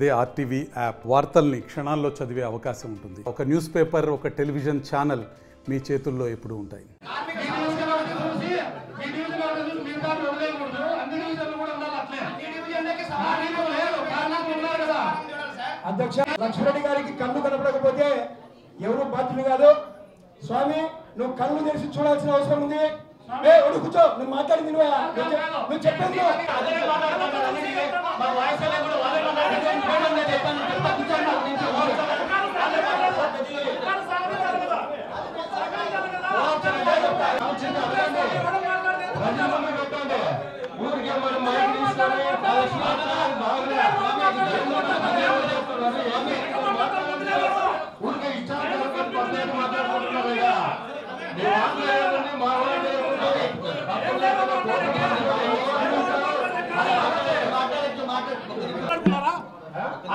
అదే RTV app వార్తల్ని క్షణాల్లో చదివే అవకాశం ఉంటుంది. ఒక న్యూస్ పేపర్, ఒక టెలివిజన్ ఛానల్ మీ చేతుల్లో ఎప్పుడూ ఉంటాయి. అధ్యక్ష లక్ష్మణరెడ్డి గారికి కళ్ళు కనపడకపోతే ఎవరు బాధ్యులు కాదు. స్వామి నువ్వు కళ్ళు తెరిచి చూడాల్సిన అవసరం ఉంది. కూర్చో, నువ్వు మాట్లాడింది నువ్వు చెప్పేది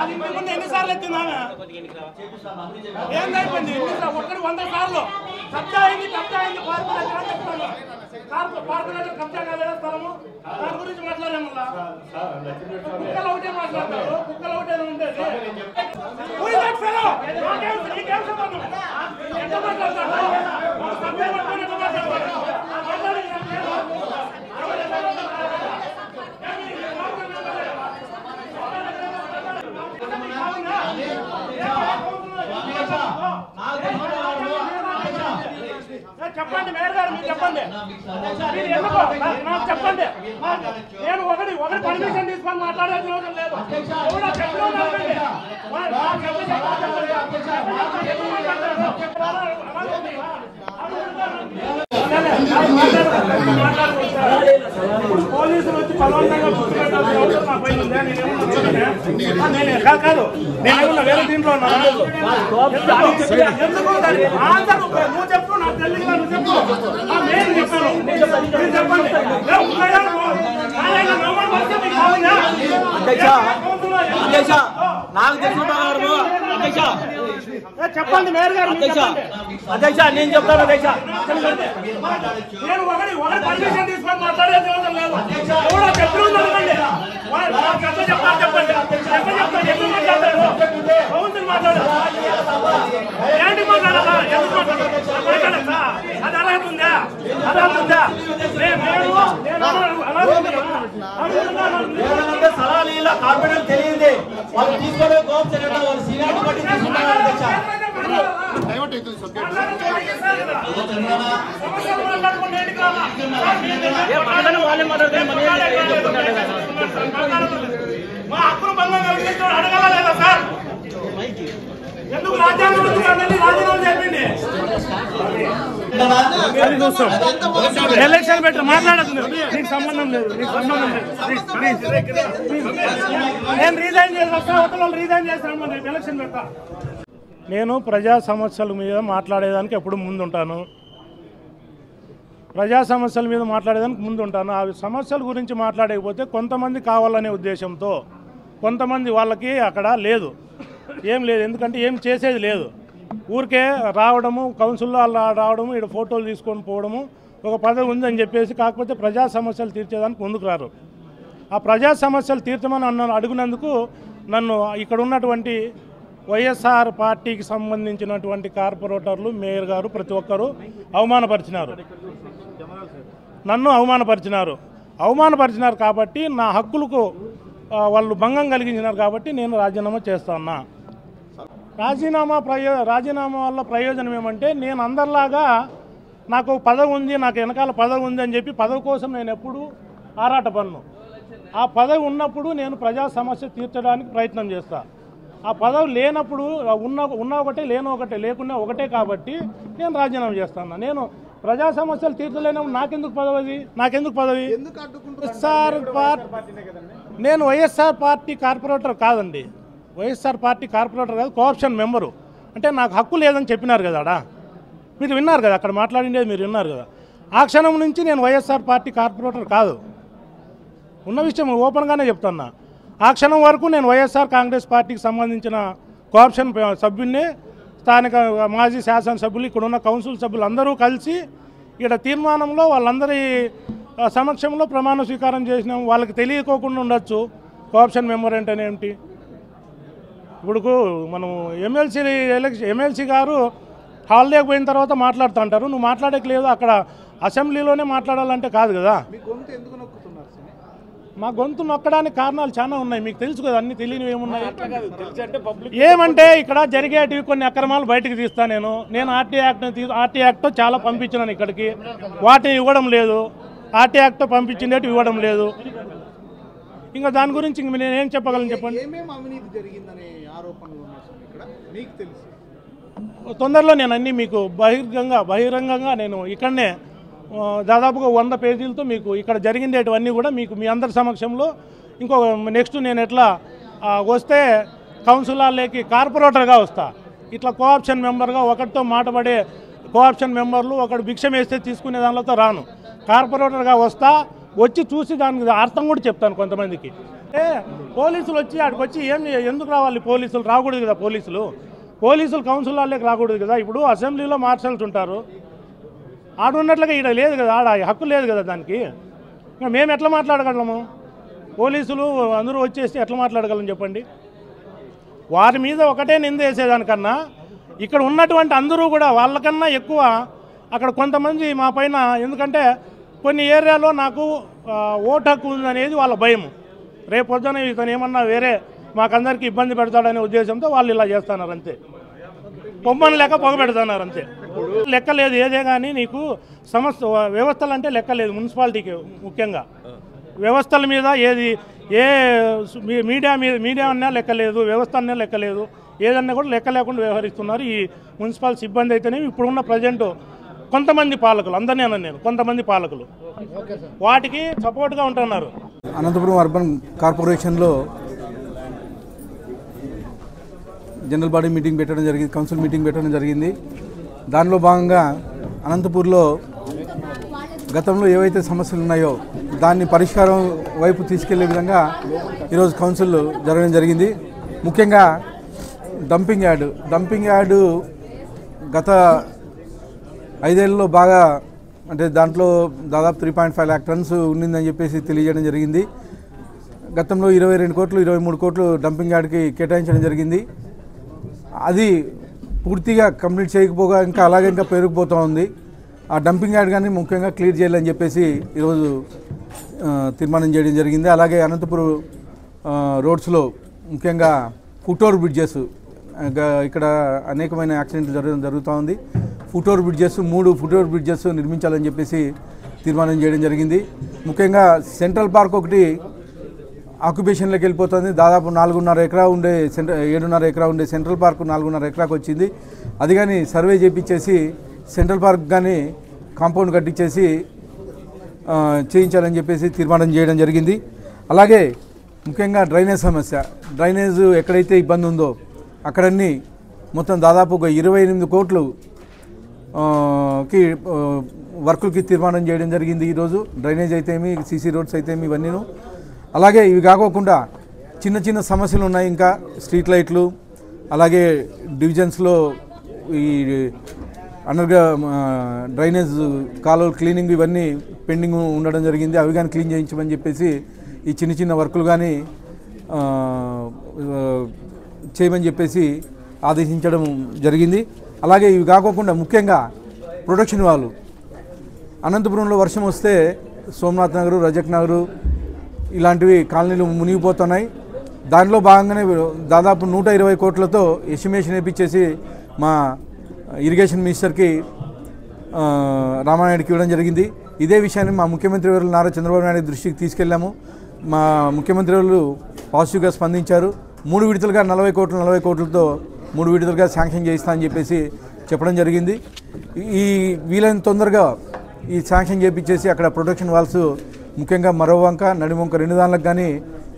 అది ముందు ఎన్నిసార్లు ఎత్తిందామె ఏందైపోయింది? ఒక్కడి 100 సార్లు కబ్జా అయింది కార్పొరేటర్ కబ్జా కాలేదా స్థలము? దాని గురించి మాట్లాడామల్లా కుక్కలు ఒకటే మాట్లాడతారు. కుక్కలు ఒకటే ఉండేది. ఎంత మాట్లాడతాడు? చెప్పండి మేయర్ గారు, మీరు చెప్పండి. నాకు చెప్పండి. నేను ఒకటి పర్మిషన్ తీసుకొని మాట్లాడాల్సిన అవసరం లేదు. పోలీసులు వచ్చి బలవంతంగా పుట్టుకెట్టాల్సిన అవసరం నా పైన ఉందా? కాదు, నేనేమన్నా వేరే దీంట్లో ఉన్నా? ఎందుకు నువ్వు చెప్పు, నాకు తెలియదు. నువ్వు చెప్పు, నేను చెప్పాను. మీరు చెప్పండి. నాకు తెలిసిన చెప్పండి మేయర్ గారు. అధ్యక్ష నేను చెప్తాను. అధ్యక్ష నేను ఒకటి పర్మిషన్ తీసుకొని మాట్లాడేది అవసరం లేదు. ఎవరో చెప్పండి. కౌన్సిల్ మాట్లాడాలా? ఏంటి మాట్లాడాలా? ఎందుకు మాట్లాడాలా? అది అర్హత ఉందా? సలహాలు కార్పొరేటర్ తెలియదు. వాళ్ళు తీసుకునే కోపం వాళ్ళు సీనియారిటీ బట్టి తీసుకుంటున్నారు. అధ్యక్ష మా హక్కును భంగం కలిగించాడు అడగాల లేదా సార్? ఎందుకు రాజ్యాంగం రాజీనామా చేయండి. ఎలక్షన్ పెట్టి మాట్లాడదు. నీకు సంబంధం లేదు. నేను రీజైన్ చేసి వస్తా. వాళ్ళు రీజైన్ చేస్తాను. రేపు ఎలక్షన్ పెడతా. నేను ప్రజా సమస్యల మీద మాట్లాడేదానికి ఎప్పుడు ముందుంటాను. ప్రజా సమస్యల మీద మాట్లాడేదానికి ముందుంటాను. ఆ సమస్యల గురించి మాట్లాడకపోతే కొంతమంది కావాలనే ఉద్దేశంతో కొంతమంది వాళ్ళకి అక్కడ లేదు, ఏం లేదు. ఎందుకంటే ఏం చేసేది లేదు. ఊరికే రావడము, కౌన్సిల్లో అలా రావడము, ఇక్కడ ఫోటోలు తీసుకొని పోవడము, ఒక పదవి ఉందని చెప్పేసి. కాకపోతే ప్రజా సమస్యలు తీర్చేదానికి ముందుకు రారు. ఆ ప్రజా సమస్యలు తీర్చమని అడిగినందుకు నన్ను ఇక్కడ ఉన్నటువంటి వైఎస్ఆర్ పార్టీకి సంబంధించినటువంటి కార్పొరేటర్లు, మేయర్ గారు ప్రతి ఒక్కరూ అవమానపరిచినారు. నన్ను అవమానపరిచినారు కాబట్టి నా హక్కులకు వాళ్ళు భంగం కలిగించినారు కాబట్టి నేను రాజీనామా చేస్తున్నా. రాజీనామా వల్ల ప్రయోజనం ఏమంటే, నేను అందరిలాగా నాకు పదవి ఉంది, నాకు వెనకాల పదవి ఉంది అని చెప్పి పదవి కోసం నేను ఎప్పుడూ ఆరాటపడను. ఆ పదవి ఉన్నప్పుడు నేను ప్రజా సమస్య తీర్చడానికి ప్రయత్నం చేస్తా. ఆ పదవి లేనప్పుడు ఉన్న ఒకటే, లేని ఒకటే, లేకున్నా ఒకటే కాబట్టి నేను రాజీనామా చేస్తాను. నేను ప్రజా సమస్యలు తీర్చలేనప్పుడు నాకెందుకు పదవి? నేను వైఎస్ఆర్ పార్టీ కార్పొరేటర్ కాదండి. వైఎస్ఆర్ పార్టీ కార్పొరేటర్ కాదు, కోఆప్షన్ మెంబరు. అంటే నాకు హక్కు లేదని చెప్పినారు కదా ఆడ. మీరు విన్నారు కదా, అక్కడ మాట్లాడిండేది మీరు విన్నారు కదా. ఆ క్షణం నుంచి నేను వైఎస్ఆర్ పార్టీ కార్పొరేటర్ కాదు. ఉన్న విషయం ఓపెన్గానే చెప్తున్నా. ఆ క్షణం వరకు నేను వైఎస్ఆర్ కాంగ్రెస్ పార్టీకి సంబంధించిన కోఆప్షన్ సభ్యున్నే. స్థానిక మాజీ శాసనసభ్యులు, ఇక్కడ ఉన్న కౌన్సిల్ సభ్యులు అందరూ కలిసి ఇక్కడ తీర్మానంలో వాళ్ళందరి సమక్షంలో ప్రమాణ స్వీకారం చేసినాం. వాళ్ళకి తెలియకోకుండా ఉండొచ్చు కోఆప్షన్ మెంబర్ అంటేనే ఏమిటి. ఇప్పుడు మనం ఎమ్మెల్సీ గారు హాలిడేకి పోయిన తర్వాత మాట్లాడుతుంటారు. నువ్వు మాట్లాడక లేదు, అక్కడ అసెంబ్లీలోనే మాట్లాడాలంటే కాదు కదా. మా గొంతు నొక్కడానికి కారణాలు చాలా ఉన్నాయి, మీకు తెలుసు కదా. అన్ని తెలియనివి ఏమున్నాయి ఏమంటే ఇక్కడ జరిగేటివి కొన్ని అక్రమాలు బయటకు తీస్తా. నేను ఆర్టీ యాక్ట్ చాలా పంపించినాను ఇక్కడికి, వాటిని ఇవ్వడం లేదు. ఆర్టీ యాక్ట్ పంపించిందేటి ఇవ్వడం లేదు. ఇంకా దాని గురించి ఇంక నేనేం చెప్పగలను చెప్పండి. తొందరలో నేను అన్నీ మీకు బహిరంగంగా నేను ఇక్కడనే దాదాపుగా 100 పేజీలతో మీకు ఇక్కడ జరిగిందేటివన్నీ కూడా మీకు మీ అందరి సమక్షంలో ఇంకో నెక్స్ట్ నేను ఎట్లా వస్తే కౌన్సిలర్లకి కార్పొరేటర్గా వస్తా. ఇట్లా కోఆప్షన్ మెంబర్గా ఒకటితో మాటపడే కోఆప్షన్ మెంబర్లు ఒకటి భిక్షం వేస్తే తీసుకునే దానితో రాను. కార్పొరేటర్గా వస్తా, వచ్చి చూసి దానికి అర్థం కూడా చెప్తాను కొంతమందికి. పోలీసులు వచ్చి అక్కడికి వచ్చి ఎందుకు రావాలి? పోలీసులు రాకూడదు కదా. పోలీసులు కౌన్సిలర్లకు రాకూడదు కదా. ఇప్పుడు అసెంబ్లీలో మార్షల్స్ ఉంటారు, ఆడున్నట్లుగా ఈడ లేదు కదా, ఆడ హక్కు లేదు కదా దానికి. ఇంకా మేము ఎట్లా మాట్లాడగలము? పోలీసులు అందరూ వచ్చేసి ఎట్లా మాట్లాడగలం చెప్పండి? వారి మీద ఒకటే నింద వేసేదానికన్నా ఇక్కడ ఉన్నటువంటి అందరూ కూడా వాళ్ళకన్నా ఎక్కువ అక్కడ కొంతమంది మా పైన, ఎందుకంటే కొన్ని ఏరియాలో నాకు ఓటు హక్కు ఉందనేది వాళ్ళ భయం. రేపు పొద్దున ఇతను ఏమన్నా వేరే మాకందరికీ ఇబ్బంది పెడతాడనే ఉద్దేశంతో వాళ్ళు ఇలా చేస్తున్నారు అంతే. పొమ్మని లెక్క పొగ పెడుతున్నారు అంతే. లెక్క లేదు ఏదే కానీ నీకు వ్యవస్థలు అంటే లెక్క లేదు. మున్సిపాలిటీకి ముఖ్యంగా వ్యవస్థల మీద మీడియా అన్నా లెక్క లేదు, వ్యవస్థ అన్నా లెక్క లేదు, ఏదన్నా కూడా లెక్క లేకుండా వ్యవహరిస్తున్నారు ఈ మున్సిపల్ సిబ్బంది. అయితేనేమి ఇప్పుడున్న ప్రజెంట్ కొంతమంది పాలకులు, అందరినీ అన్నాను నేను, కొంతమంది పాలకులు వాటికి సపోర్ట్గా ఉంటున్నారు. అనంతపురం అర్బన్ కార్పొరేషన్లో జనరల్ బాడీ మీటింగ్ పెట్టడం జరిగింది, కౌన్సిల్ మీటింగ్ పెట్టడం జరిగింది. దానిలో భాగంగా అనంతపూర్లో గతంలో ఏవైతే సమస్యలు ఉన్నాయో దాన్ని పరిష్కారం వైపు తీసుకెళ్లే విధంగా ఈరోజు కౌన్సిల్ జరగడం జరిగింది. ముఖ్యంగా డంపింగ్ యార్డు గత 5 ఏళ్లలో బాగా, అంటే దాంట్లో దాదాపు 3.5 lakh tons ఉండిందని చెప్పేసి తెలియజేయడం జరిగింది. గతంలో 22 కోట్లు 23 కోట్లు డంపింగ్ యార్డ్కి కేటాయించడం జరిగింది. అది పూర్తిగా కంప్లీట్ చేయకపోగా ఇంకా పెరిగిపోతూ ఉంది. ఆ డంపింగ్ యార్డ్ కానీ ముఖ్యంగా క్లియర్ చేయాలని చెప్పేసి ఈరోజు తీర్మానం చేయడం జరిగింది. అలాగే అనంతపురం రోడ్స్లో ముఖ్యంగా ఫుట్ఓవర్ బ్రిడ్జెస్, ఇక్కడ అనేకమైన యాక్సిడెంట్లు జరుగుతూ ఉంది. 3 ఫుట్ఓవర్ బ్రిడ్జెస్ నిర్మించాలని చెప్పేసి తీర్మానం చేయడం జరిగింది. ముఖ్యంగా సెంట్రల్ పార్క్ ఒకటి ఆక్యుపేషన్లోకి వెళ్ళిపోతుంది. దాదాపు 7.5 ఎకరా ఉండే సెంట్రల్ పార్క్ 4.5 ఎకరాకు వచ్చింది. అది కానీ సర్వే చేయించేసి సెంట్రల్ పార్క్ కానీ కాంపౌండ్ కట్టించేసి చేయించాలని చెప్పేసి తీర్మానం చేయడం జరిగింది. అలాగే ముఖ్యంగా డ్రైనేజ్ సమస్య, డ్రైనేజ్ ఎక్కడైతే ఇబ్బంది ఉందో అక్కడన్నీ మొత్తం దాదాపు 28 కోట్లు వర్కులకి తీర్మానం చేయడం జరిగింది. ఈరోజు డ్రైనేజ్ అయితేమి, సీసీ రోడ్స్ అయితేమి, ఇవన్నీ. అలాగే ఇవి కాకోకుండా చిన్న సమస్యలు ఉన్నాయి. ఇంకా స్ట్రీట్ లైట్లు, అలాగే డివిజన్స్లో ఈ డ్రైనేజ్ కాలువలు క్లీనింగ్ ఇవన్నీ పెండింగ్ ఉండడం జరిగింది. అవి కానీ క్లీన్ చేయించమని చెప్పేసి ఈ చిన్న వర్కులు కానీ చేయమని చెప్పేసి ఆదేశించడం జరిగింది. అలాగే ఇవి కాకోకుండా ముఖ్యంగా ప్రొటెక్షన్ వాల్, అనంతపురంలో వర్షం వస్తే సోమనాథ్ నగరు, రజక్ నగరు ఇలాంటివి కాలనీలు మునిగిపోతున్నాయి. దానిలో భాగంగానే దాదాపు 120 కోట్లతో ఎస్టిమేషన్ వేయించేసి మా ఇరిగేషన్ మినిస్టర్కి రామానాయుడికి ఇవ్వడం జరిగింది. ఇదే విషయాన్ని మా ముఖ్యమంత్రి వర్యులు నారా చంద్రబాబు నాయుడు దృష్టికి తీసుకెళ్లాము. మా ముఖ్యమంత్రి వర్యులు పాజిటివ్గా స్పందించారు. 3 విడతలుగా 40 కోట్లతో 3 విడతలుగా శాంక్షన్ చేయిస్తా అని చెప్పేసి చెప్పడం జరిగింది. ఈ వీలైన తొందరగా ఈ శాంక్షన్ చేయించేసి అక్కడ ప్రొటెక్షన్ వాల్స్, ముఖ్యంగా మరో వంక నడివంక 2 దానిలకు కానీ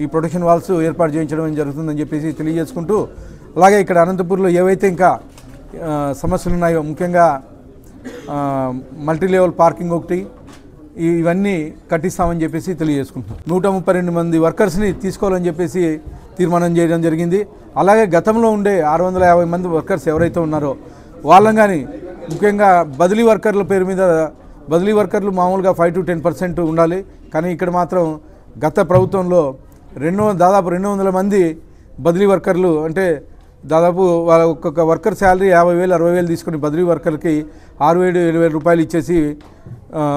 ఈ ప్రొటెక్షన్ వాల్స్ ఏర్పాటు చేయించడం జరుగుతుందని చెప్పేసి తెలియజేసుకుంటూ, అలాగే ఇక్కడ అనంతపూర్లో ఏవైతే ఇంకా సమస్యలు ఉన్నాయో ముఖ్యంగా మల్టీ లెవెల్ పార్కింగ్ ఒకటి, ఇవన్నీ కట్టిస్తామని చెప్పేసి తెలియజేసుకుంటున్నాం. 132 మంది వర్కర్స్ని తీసుకోవాలని చెప్పేసి తీర్మానం చేయడం జరిగింది. అలాగే గతంలో ఉండే 650 మంది వర్కర్స్ ఎవరైతే ఉన్నారో వాళ్ళని కానీ, ముఖ్యంగా బదిలీ వర్కర్ల పేరు మీద, బదిలీ వర్కర్లు మామూలుగా 5 to 10% ఉండాలి. కానీ ఇక్కడ మాత్రం గత ప్రభుత్వంలో దాదాపు 200 మంది బదిలీ వర్కర్లు, అంటే దాదాపు వాళ్ళ ఒక్కొక్క వర్కర్ శాలరీ 50,000 60,000 తీసుకుని బదిలీ వర్కర్కి 6,000 రూపాయలు ఇచ్చేసి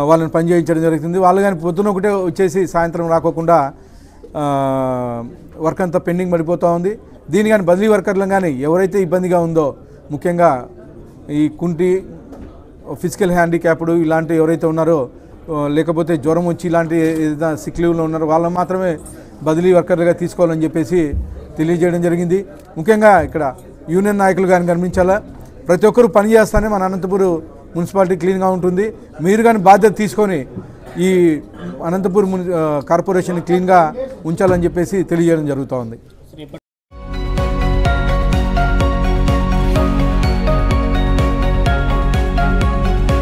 వాళ్ళని పని చేయించడం జరుగుతుంది. వాళ్ళు కానీ పొద్దున ఒకటే వచ్చేసి సాయంత్రం రాకోకుండా వర్క్ అంతా పెండింగ్ పడిపోతూ ఉంది. దీని కానీ బదిలీ వర్కర్లను కానీ ఎవరైతే ఇబ్బందిగా ఉందో, ముఖ్యంగా ఈ కుంటి, ఫిజికల్ హ్యాండిక్యాప్డ్ ఇలాంటి ఎవరైతే ఉన్నారో, లేకపోతే జ్వరం వచ్చి ఇలాంటి ఏదైనా సిక్ లీవ్లో ఉన్నారో వాళ్ళని మాత్రమే బదిలీ వర్కర్లుగా తీసుకోవాలని చెప్పేసి తెలియజేయడం జరిగింది. ముఖ్యంగా ఇక్కడ యూనియన్ నాయకులు కానీ కనిపించాలా, ప్రతి ఒక్కరూ పని చేస్తానే మన అనంతపూర్ మున్సిపాలిటీ క్లీన్గా ఉంటుంది. మీరు కానీ బాధ్యత తీసుకొని ఈ అనంతపూర్ కార్పొరేషన్ క్లీన్గా ఉంచాలని చెప్పేసి తెలియజేయడం జరుగుతూ ఉంది.